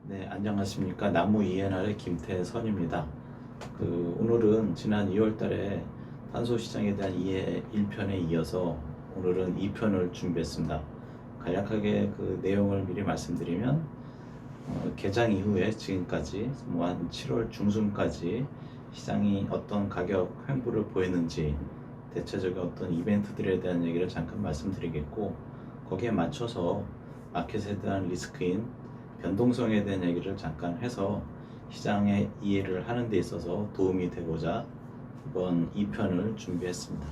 네, 안녕하십니까. 나무 ENR의 김태선입니다. 오늘은 지난 2월 달에 탄소 시장에 대한 이해 1편에 이어서 오늘은 2편을 준비했습니다. 간략하게 그 내용을 미리 말씀드리면, 개장 이후에 지금까지 한 7월 중순까지 시장이 어떤 가격 횡보를 보였는지, 대체적인 어떤 이벤트들에 대한 얘기를 잠깐 말씀드리겠고, 거기에 맞춰서 마켓에 대한 리스크인 변동성에 대한 얘기를 잠깐 해서 시장의 이해를 하는 데 있어서 도움이 되고자 이번 2편을 준비했습니다.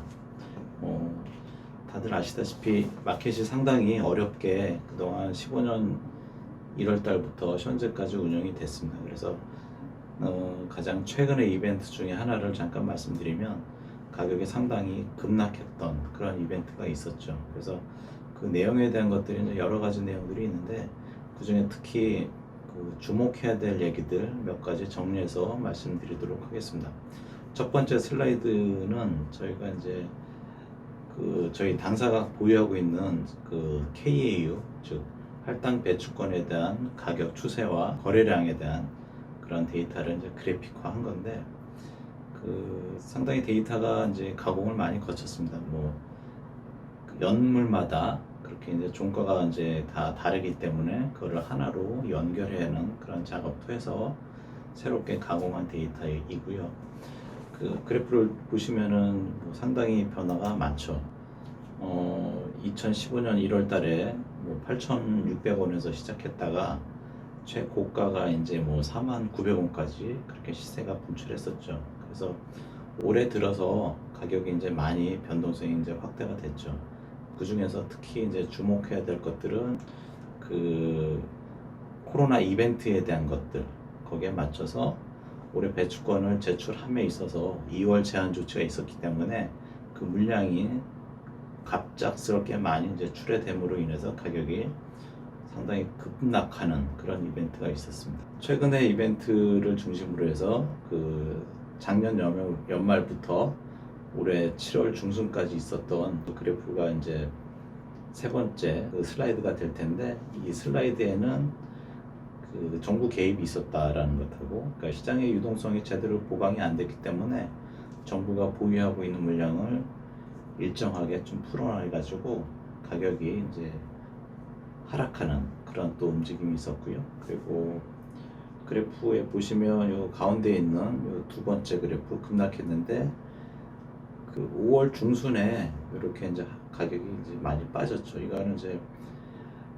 다들 아시다시피 마켓이 상당히 어렵게 그동안 15년 1월 달부터 현재까지 운영이 됐습니다. 그래서 가장 최근의 이벤트 중에 하나를 잠깐 말씀드리면, 가격이 상당히 급락했던 그런 이벤트가 있었죠. 그래서 그 내용에 대한 것들이 이제 여러 가지 내용들이 있는데, 그 중에 특히 주목해야 될 얘기들 몇 가지 정리해서 말씀드리도록 하겠습니다. 첫 번째 슬라이드는 저희가 이제 저희 당사가 보유하고 있는 KAU, 즉 할당 배출권에 대한 가격 추세와 거래량에 대한 그런 데이터를 이제 그래픽화한 건데, 상당히 데이터가 이제 가공을 많이 거쳤습니다. 연물마다 그렇게 이제 종가가 이제 다 다르기 때문에 그거를 하나로 연결해내는 그런 작업도 해서 새롭게 가공한 데이터이고요. 그래프를 보시면은 상당히 변화가 많죠. 2015년 1월 달에 8,600원에서 시작했다가 최고가가 이제 49,000원까지 그렇게 시세가 분출했었죠. 그래서 올해 들어서 가격이 이제 많이 변동성이 이제 확대가 됐죠. 그 중에서 특히 이제 주목해야 될 것들은 코로나 이벤트에 대한 것들, 거기에 맞춰서 올해 배출권을 제출함에 있어서 2월 제한 조치가 있었기 때문에 그 물량이 갑작스럽게 많이 이제 출회됨으로 인해서 가격이 상당히 급락하는 그런 이벤트가 있었습니다. 최근의 이벤트를 중심으로 해서 작년 연말부터 올해 7월 중순까지 있었던 그래프가 이제 세 번째 슬라이드가 될 텐데, 이 슬라이드에는 정부 개입이 있었다라는 것하고, 그러니까 시장의 유동성이 제대로 보강이 안 됐기 때문에 정부가 보유하고 있는 물량을 일정하게 좀 풀어놔가지고 가격이 이제 하락하는 그런 또 움직임이 있었고요. 그리고 그래프에 보시면 요 가운데 있는 요 두 번째 그래프 급락했는데, 5월 중순에 이렇게 이제 가격이 이제 많이 빠졌죠. 이거는 이제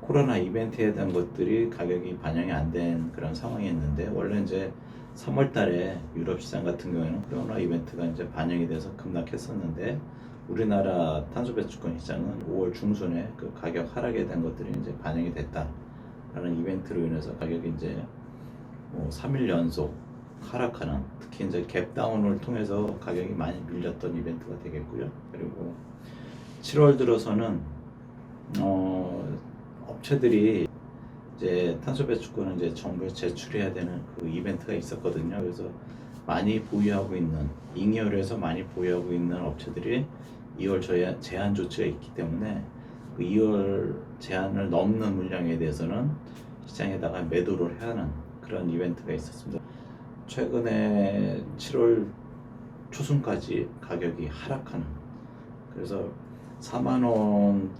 코로나 이벤트에 대한 것들이 가격이 반영이 안 된 그런 상황이었는데, 원래 이제 3월 달에 유럽 시장 같은 경우에는 코로나 이벤트가 이제 반영이 돼서 급락했었는데, 우리나라 탄소 배출권 시장은 5월 중순에 그 가격 하락에 대한 것들이 이제 반영이 됐다라는 이벤트로 인해서 가격이 이제 3일 연속 하락하는, 특히 이제 갭다운을 통해서 가격이 많이 밀렸던 이벤트가 되겠고요. 그리고 7월 들어서는 업체들이 이제 탄소 배출권을 이제 정부에 제출해야 되는 그 이벤트가 있었거든요. 그래서 많이 보유하고 있는, 잉여로에서 많이 보유하고 있는 업체들이 2월 제한 조치가 있기 때문에 그 2월 제한을 넘는 물량에 대해서는 시장에다가 매도를 해야 하는 그런 이벤트가 있었습니다. 최근에 7월 초순까지 가격이 하락하는, 그래서 4만원인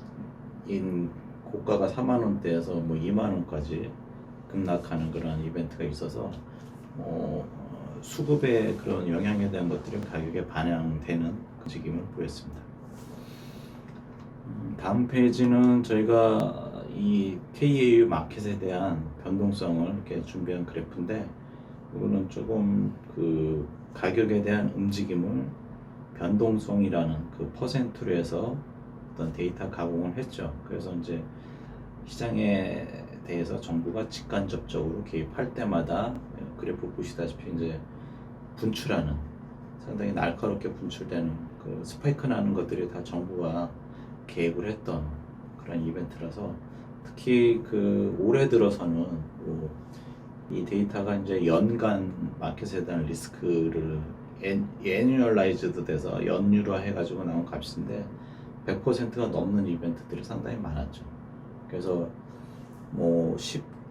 고가가 4만원대에서 2만원까지 급락하는 그런 이벤트가 있어서 수급의 그런 영향에 대한 것들이 가격에 반영되는 움직임을 보였습니다. 다음 페이지는 저희가 이 KAU 마켓에 대한 변동성을 이렇게 준비한 그래프인데, 이거는 조금 가격에 대한 움직임을 변동성이라는 퍼센트로 해서 어떤 데이터 가공을 했죠. 그래서 이제 시장에 대해서 정부가 직간접적으로 개입할 때마다 그래프 보시다시피 이제 분출하는, 상당히 날카롭게 분출되는 스파이크 나는 것들이 다 정부가 개입을 했던 그런 이벤트라서, 특히 올해 들어서는 이 데이터가 이제 연간 마켓에 대한 리스크를 애뉴얼라이즈드 돼서 연율화 해가지고 나온 값인데 100%가 넘는 이벤트들이 상당히 많았죠. 그래서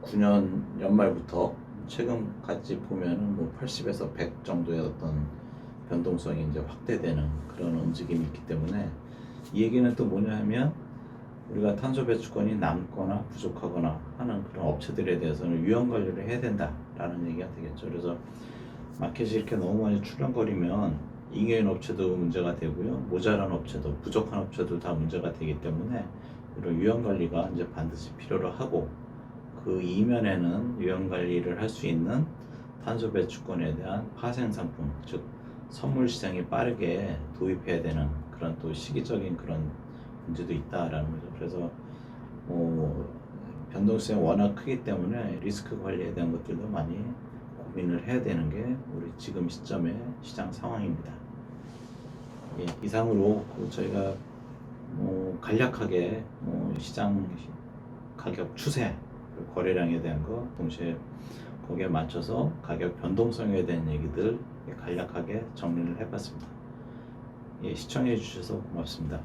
2009년 연말부터 최근까지 보면은 뭐 80에서 100 정도의 어떤 변동성이 이제 확대되는 그런 움직임이 있기 때문에 이 얘기는 또 뭐냐면 우리가 탄소 배출권이 남거나 부족하거나 하는 그런 업체들에 대해서는 위험 관리를 해야 된다라는 얘기가 되겠죠. 그래서 마켓이 이렇게 너무 많이 출렁거리면 잉여인 업체도 문제가 되고요, 모자란 업체도, 부족한 업체도 다 문제가 되기 때문에 이런 위험 관리가 이제 반드시 필요로 하고, 그 이면에는 위험 관리를 할 수 있는 탄소 배출권에 대한 파생 상품, 즉 선물 시장이 빠르게 도입해야 되는 그런 또 시기적인 그런 문제도 있다라는 거죠. 그래서 변동성이 워낙 크기 때문에 리스크 관리에 대한 것들도 많이 고민을 해야 되는 게 우리 지금 시점의 시장 상황입니다. 예, 이상으로 저희가 간략하게 시장 가격 추세, 거래량에 대한 거, 동시에 거기에 맞춰서 가격 변동성에 대한 얘기들 간략하게 정리를 해봤습니다. 예, 시청해 주셔서 고맙습니다.